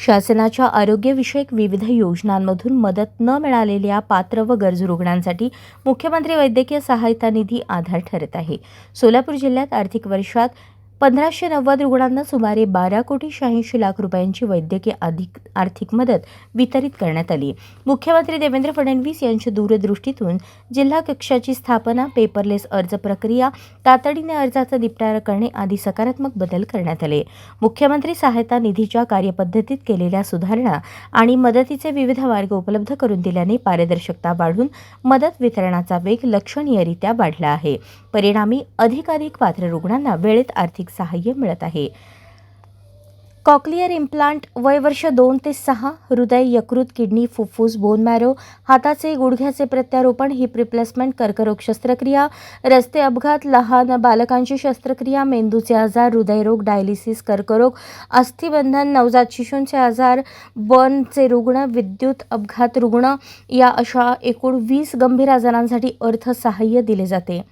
शासनाच्या आरोग्यविषयक विविध योजनांमधून मदत न मिळालेल्या पात्र व गरजू रुग्णांसाठी मुख्यमंत्री वैद्यकीय सहायता निधी आधार ठरत आहे। सोलापूर जिल्ह्यात आर्थिक वर्षात 1590 रुग्णांना सुमारे 12,86,00,000 रुपयांची वैद्यकीय आर्थिक मदत वितरित करण्यात आली। मुख्यमंत्री देवेंद्र फडणवीस यांच्या दूरदृष्टीतून जिल्हा कक्षाची स्थापना, पेपरलेस अर्ज प्रक्रिया, तातडीने अर्जाचा निपटारा करणे आदी सकारात्मक बदल करण्यात आले। मुख्यमंत्री सहायता निधीच्या कार्यपद्धतीत केलेल्या सुधारणा आणि मदतीचे विविध मार्ग उपलब्ध करून दिल्याने पारदर्शकता वाढून मदत वितरणाचा वेग लक्षणीयरित्या वाढला आहे। परिणामी अधिकाधिक पात्र रुग्णांना वेळेत आर्थिक सहाय्य मिळत आहे। कॉक्लिअर इम्प्लांट, वय वर्ष 2 ते 6, हृदय, यकृत, किडनी, फुफ्फुस, बोन मॅरो, हाताचे गुडघ्याचे प्रत्यारोपण, हिप रिप्लेसमेंट, कर्करोग शस्त्रक्रिया, रस्ते अपघात, लहान बालकांची शस्त्रक्रिया, मेंदूचे आजार, हृदयरोग, डायलिसिस, कर्करोग, अस्थिबंधन, नवजात शिशूंचे आजार, बर्नचे रुग्ण, विद्युत अपघात रुग्ण या अशा एकूण 20 गंभीर आजारांसाठी अर्थसहाय्य दिले जाते।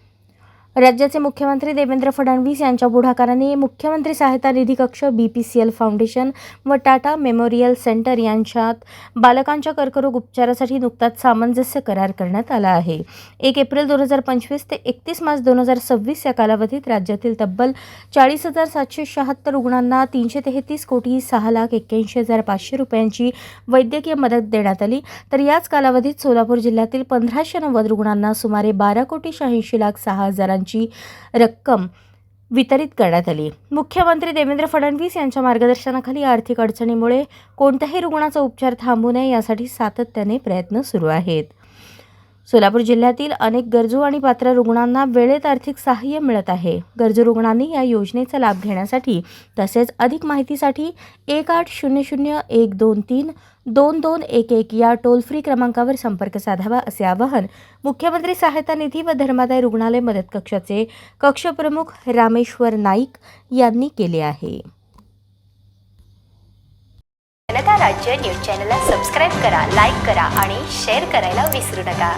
राज्याचे मुख्यमंत्री देवेंद्र फडणवीस यांच्या पुढाकाराने मुख्यमंत्री सहायता निधी कक्ष, BPCL फाउंडेशन व टाटा मेमोरियल सेंटर यांच्यात बालकांच्या कर्करोग उपचारासाठी नुकताच सामंजस्य करार करण्यात आला आहे। 1 एप्रिल 2025 ते 31 मार्च 2026 या कालावधीत राज्यातील तब्बल 40,776 रुग्णांना 333,06,81,500 रुपयांची वैद्यकीय मदत देण्यात आली। तर याच कालावधीत सोलापूर जिल्ह्यातील 1590 रुग्णांना सुमारे 12,86,06,000 ची रक्कम वितरित करण्यात आली। मुख्यमंत्री देवेंद्र फडणवीस यांच्या मार्गदर्शनाखाली आर्थिक अडचणीमुळे कोणत्याही रुग्णाचा उपचार थांबू नये यासाठी सातत्याने प्रयत्न सुरू आहेत। सोलापूर जिल्ह्यातील अनेक गरजू आणि पात्र रुग्णांना वेळेत आर्थिक सहाय्य मिळत आहे। गरजू रुग्णांनी या योजनेचा लाभ घेण्यासाठी तसेच अधिक माहितीसाठी 1800-123-2211 या टोल फ्री क्रमांकावर संपर्क साधावा असे आवाहन मुख्यमंत्री सहायता निधी व धर्मादाय रुग्णालय मदत कक्षाचे कक्षप्रमुख रामेश्वर नाईक यांनी केले आहे। जनता राज्य न्यूज चॅनलला सबस्क्राईब करा, लाईक करा आणि शेअर करायला विसरू नका।